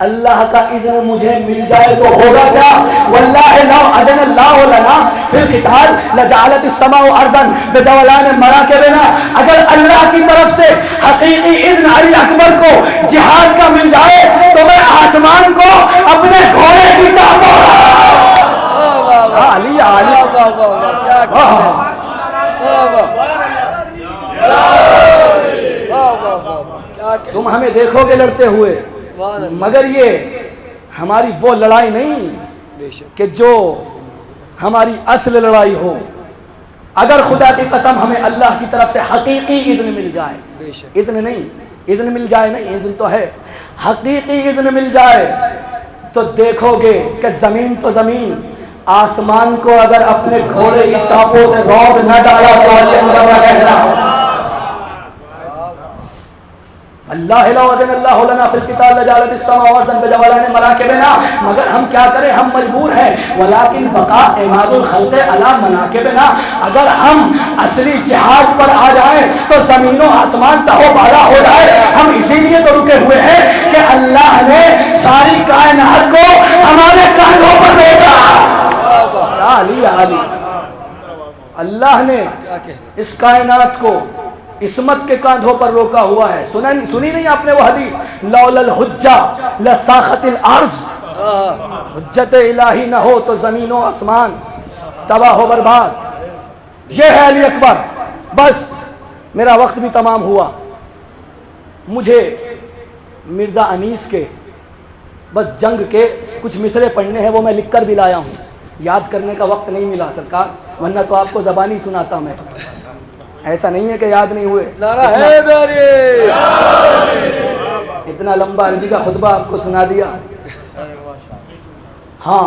اللہ کا اذن مجھے مل جائے تو ہوگا کیا؟ واللہ لو اذن اللہ لنا فی القتال لجعلت السماء ارضا بجولان مراکبنا، اگر اللہ کی طرف سے حقیقی اذن علی اکبر کو جہاد کا مل جائے تو میں آسمان کو اپنے گھوڑے کی ٹانگوں علی تم ہمیں دیکھو گے لڑتے ہوئے، مگر یہ ہماری وہ لڑائی نہیں کہ جو ہماری اصل لڑائی ہو۔ اگر خدا کی قسم ہمیں اللہ کی طرف سے حقیقی اذن مل جائے، اذن نہیں، اذن مل جائے نہیں، اذن تو ہے، حقیقی اذن مل جائے تو دیکھو گے کہ زمین تو زمین، آسمان کو اگر اپنے گھوڑے کی ٹانپوں سے روند نہ ڈالا تو اللہ لو اذن اللہ لنا فی القتال لجعلت السماء ارضا بجولان مراکبنا، مگر ہم کیا کریں، ہم مجبور ہیں، ولکن بقاء عماد الخلق علی مناکبنا، اگر ہم اصلی جہاد پر آ جائیں تو زمین و آسمان تہو بالا ہو جائے، ہم اسی لیے تو رکے ہوئے ہیں کہ اللہ نے ساری کائنات کو ہمارے کاندھوں پر بھیجا۔ علی علی اللہ نے اس کائنات کو عصمت کے کاندھوں پر روکا ہوا ہے. سنی نہیں آپ نے وہ حدیث, لولا الحجہ لساخت الارض, حجت الہی نہ ہو تو زمین و آسمان تباہ و برباد. یہ ہے علی اکبر. بس میرا وقت بھی تمام ہوا. مجھے مرزا انیس کے بس جنگ کے کچھ مصرے پڑھنے ہیں, وہ میں لکھ کر بھی لایا ہوں. یاد کرنے کا وقت نہیں ملا سرکار, ورنہ تو آپ کو زبانی سناتا میں. ایسا نہیں ہے کہ یاد نہیں ہوئے. اتنا لمبا عربی کا خطبہ آپ کو سنا دیا. ہاں,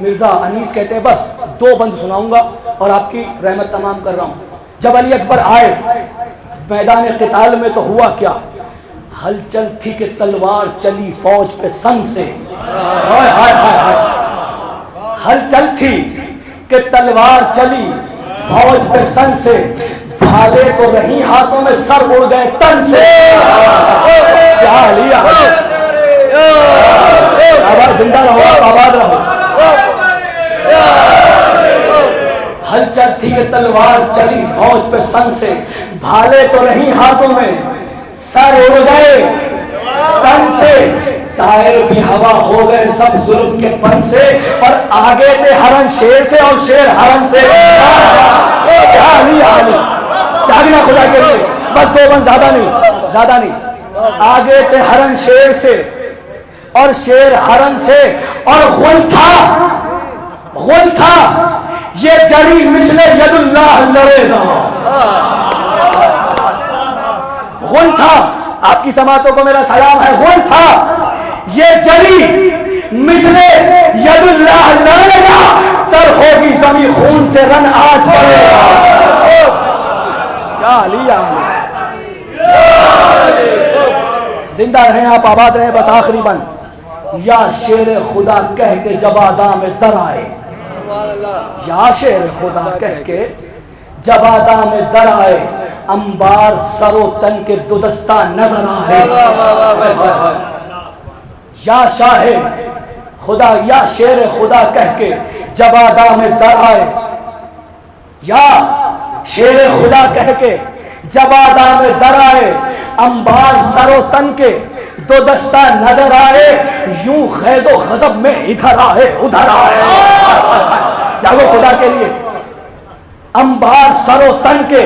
مرزا انیس کہتے ہیں بس 2 بند سناؤں گا اور آپ کی رحمت تمام کر رہا ہوں. جب علی اکبر آئے میدان قتال میں تو ہوا کیا, ہلچل تھی کہ تلوار چلی فوج پہ سن سے. ہائے ہائے ہائے ہائے, ہلچل تھی کہ تلوار چلی فوج پہ سن سے, بھالے تو رہی ہاتھوں میں سر اڑ گئے تن سے. کیا لیا آباد, زندہ رہو, آباد رہو. ہلچل تھی کہ تلوار چلی فوج پہ سن سے, بھالے تو رہی ہاتھوں میں سر اڑ گئے تن سے. طائر بھی ہوا ہو گئے سب ظلم کے پن سے, اور آگے تھے ہرن شیر سے اور شیر ہرن سے. جاگنا خدا کے لیے, بس 2 بند, زیادہ نہیں. آگے تھے ہرن شیر سے اور شیر ہرن سے, اور غل تھا یہ جری مثل ید اللہ لڑے گا. غل تھا, آپ کی سماعتوں کو میرا سلام ہے, غل تھا یہ جری مثل ید اللہ لڑے گا, تر ہوگی زمین خون سے رن آج پڑے گا. کیا علی زندہ رہیں آپ, آباد رہیں. بس آخری بند, یا شیر خدا کہہ کے جب آدھا میں در آئے, یا شیر خدا کہہ کے جب آدھا میں در آئے, انبار سر و تن کے دو دستہ نظر آئے. یا شاہ خدا, یا شیر خدا کہہ کے جب آدھا میں در آئے, یا شیر خدا کہہ کے جب آدھا میں در آئے, انبار سر و تن کے دو دستہ نظر آئے, یوں خیز و غضب میں ادھر آئے ادھر آئے. جاگو خدا کے لیے. انبار سر و تن کے,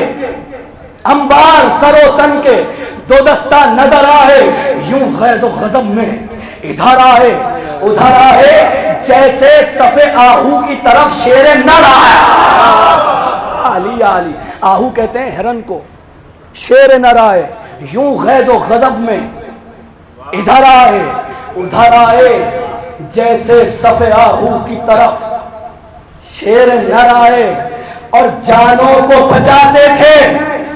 انبار سر و تن کے دو دستہ نظر آئے, یوں خیز و غضب میں ادھر آئے ادھر آئے, جیسے صف آہو کی طرف شیر نر آیا. علی آہو کہتے ہیں ہرن کو, شیر نر آئے, یوں غیظ و غضب میں ادھر آئے ادھر آئے, جیسے صف آہو کی طرف شیر نر آئے, اور جانوں کو بچاتے تھے.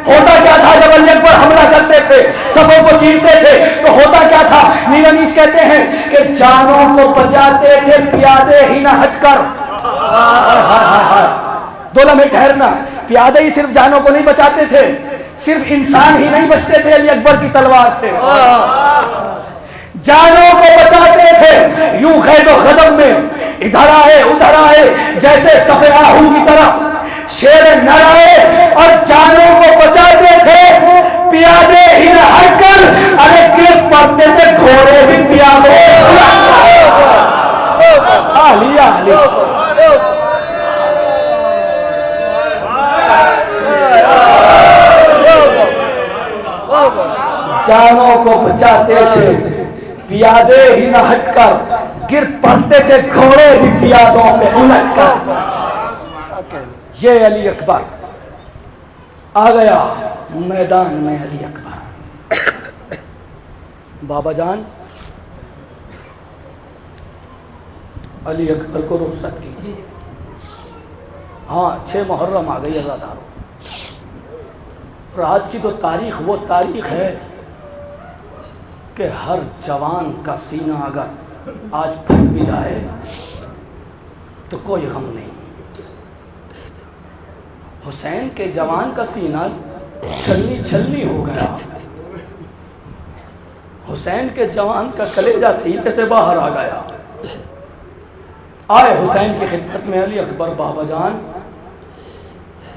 ہوتا کیا تھا جب علی اکبر حملہ کرتے تھے, صفوں کو چیرتے تھے, تو ہوتا کیا تھا؟ میر انیس کہتے ہیں کہ جانوں کو بچاتے تھے پیادے ہی نہ ہٹ کر. 2 لمحے ٹھہرنا, پیادے ہی صرف جانوں کو نہیں بچاتے تھے, صرف انسان ہی نہیں بچتے تھے علی اکبر کی تلوار سے, جانوں کو بچاتے تھے. یوں خیز و غضب میں ادھر آئے ادھر آئے, جیسے صف آہو کی طرف شیر نر آئے, اور جانوں کو بچاتے تھے پیادے ہی نہ ہٹ کر. ارے گر پڑتے تھے گھوڑے بھی پیادے. جانوں کو بچاتے تھے پیادے ہی نہ ہٹ کر, گر پڑتے تھے گھوڑے بھی پیادوں پہ الٹ کر. یہ علی اکبر آ گیا میدان میں. علی اکبر بابا جان علی اکبر کو رخصت کی. ہاں 6 محرم آ گئی عزادارو, اور آج کی تو تاریخ وہ تاریخ ہے کہ ہر جوان کا سینہ اگر آج پھٹ بھی جائے تو کوئی غم نہیں. حسین کے جوان کا سینہ چھلنی چھلنی ہو گیا, حسین کے جوان کا کلیجہ سینے سے باہر آ گیا. آئے حسین کی خدمت میں علی اکبر بابا جان,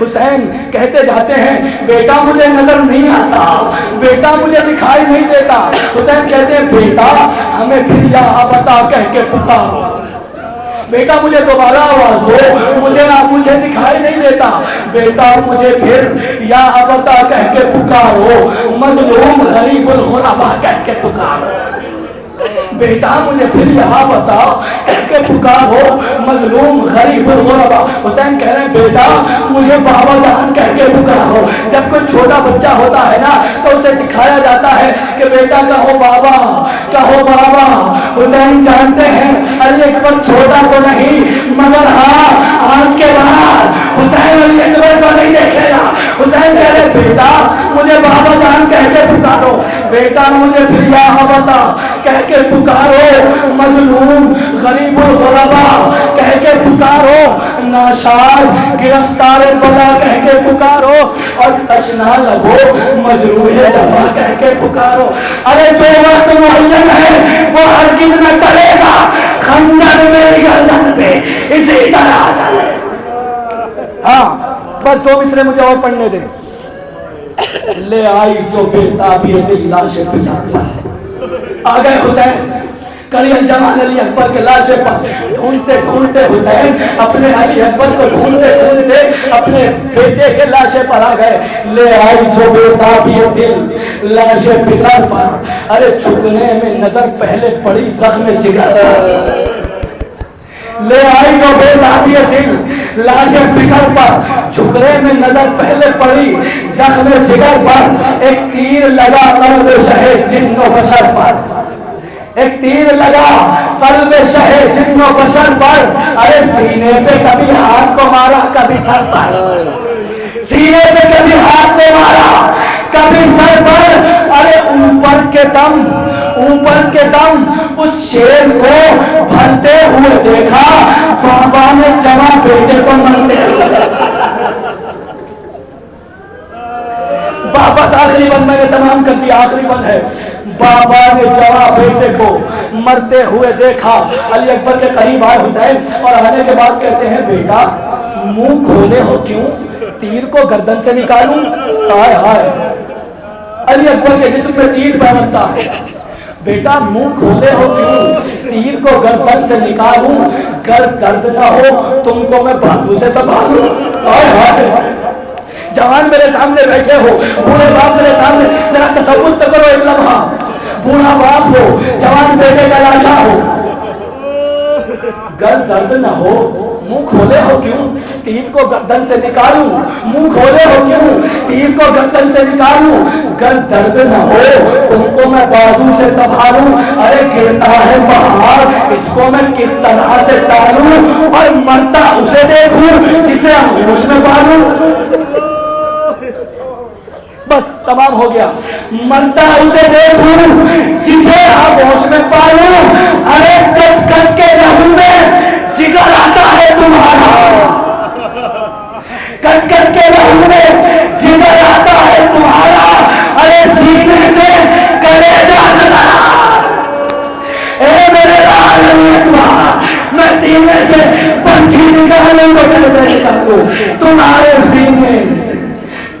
حسین کہتے جاتے ہیں بیٹا مجھے نظر نہیں آتا، بیٹا مجھے دکھائی نہیں دیتا۔ حسین کہتے ہیں بیٹا ہمیں پھر یا ابتا کہہ کے پکارو، بیٹا مجھے دوبارہ آواز دو، مجھے دکھائی نہیں دیتا، بیٹا مجھے پھر یا ابتا کہہ کے پکارو، مظلوم غریب الغربا کہہ کے پکارو، بیٹا مجھے پھر یہاں بتاؤ کہہ کے پکارو، مظلوم غریب الغربا۔ حسین کہہ رہے ہیں بیٹا مجھے بابا جان کہہ کے پکارو۔ جب کوئی چھوٹا بچہ ہوتا ہے نا تو اسے سکھایا جاتا ہے کہ بیٹا کہو بابا، کہو بابا۔ حسین جانتے ہیں علی اکبر چھوٹا تو نہیں، مگر ہاں آج کے بعد حسین علی اکبر کو نہیں دیکھے گا۔ حسین کہہ رہے بیٹا مجھے بابا جان کہہ کے پکارو، بیٹا مجھے پھر یا ابتا کہہ کے پکارو، مظلوم غریب الغربا کہہ کے پکارو، ناشاد گرفتار بلا کہہ کے پکارو، اور تشنا لگو مجروح جفا کہہ کے پکارو۔ ارے جو وقت معین ہے وہ ہرگز نہ کرے گا، خنجر میری گردن پہ اسی طرح چلے۔ ہاں بس دو مصرے مجھے اور پڑھنے دیں۔ لے آئی جو بے تابیت لاشیں پسند پر، آ گئے حسین کلی الجمال علی اکبر کے لاشے پر، ڈھونڈتے ڈھونڈتے حسین اپنے علی اکبر کو ڈھونڈتے ڈھونڈتے اپنے بیٹے کے لاشے پر آ گئے۔ لے آئی جو بے تابیت لاشیں پسند پر، ارے چھکنے میں نظر پہلے پڑی زخم جگر پر، لے آئی جو بے تابیت لاشیں پسر پر، جھکرے میں نظر پہلے پڑی زخم جگر پر، ایک تیر لگا قلب شہ جن و بشر پر، ایک تیر لگا قلب شہ جن و بشر پر، ارے سینے پہ کبھی ہاتھ کو مارا کبھی سر پر، سینے پہ کبھی ہاتھ کو مارا کبھی سر پر، ارے اوپر کے دم اس شیر کو بھرتے ہوئے دیکھا، بابا نے جوان بیٹے کو مرتے ہوئے۔ واپس آخری بند میں نے تمام کر دیا، آخری بند ہے۔ بابا نے جوان بیٹے کو مرتے ہوئے دیکھا۔ علی اکبر کے قریب آئے حسین اور آنے کے بعد کہتے ہیں بیٹا منہ کھولے ہو کیوں، تیر کو گردن سے نکالوں؟ ہائے ہائے، علی اکبر کے جسم میں تیر پیوستہ ہے۔ بیٹا منہ کھولے ہو کیوں، تیر کو گردن سے نکالوں؟ گر درد نہ ہو تم کو میں بازو سے سنبھالوں؟ ہائے ہائے، جوان میرے سامنے بیٹھے ہو، بوڑھے باپ میرے سامنے، ذرا تصور تو کرو ایک لمحہ، بوڑھا باپ ہو، جوان بیٹے کا لاشا ہو، گر درد نہ ہو منہ کھولے ہو کیوں، تیر کو گردن سے نکالوں؟ منہ کھولے ہو کیوں، تیر کو گردن سے نکالوں؟ گر درد نہ ہو تم کو میں بازو سے سنبھالوں؟ ارے گرتا ہے بہار اس کو میں کس طرح سے ٹالوں، اور مرتا اسے دیکھوں جسے ہوش میں پالوں؟ بس تمام ہو گیا، مرتا اسے دیکھوں جسے ہوش میں پالوں، ارے کٹ کٹ کے لہو میں جگر آتا ہے تمہارا، کٹ کٹ کے لہو میں جگر آتا ہے تمہارا، ارے سینے سے کلیجہ نظر اے میرے لال علی اکبر، میں سینے سے پنچھی نکالوں کو کیسے نکالوں، تمہارے سینے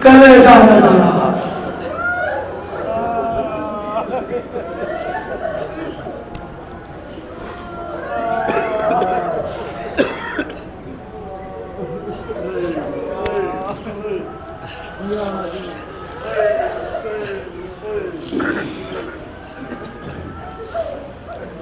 کلیجہ نظر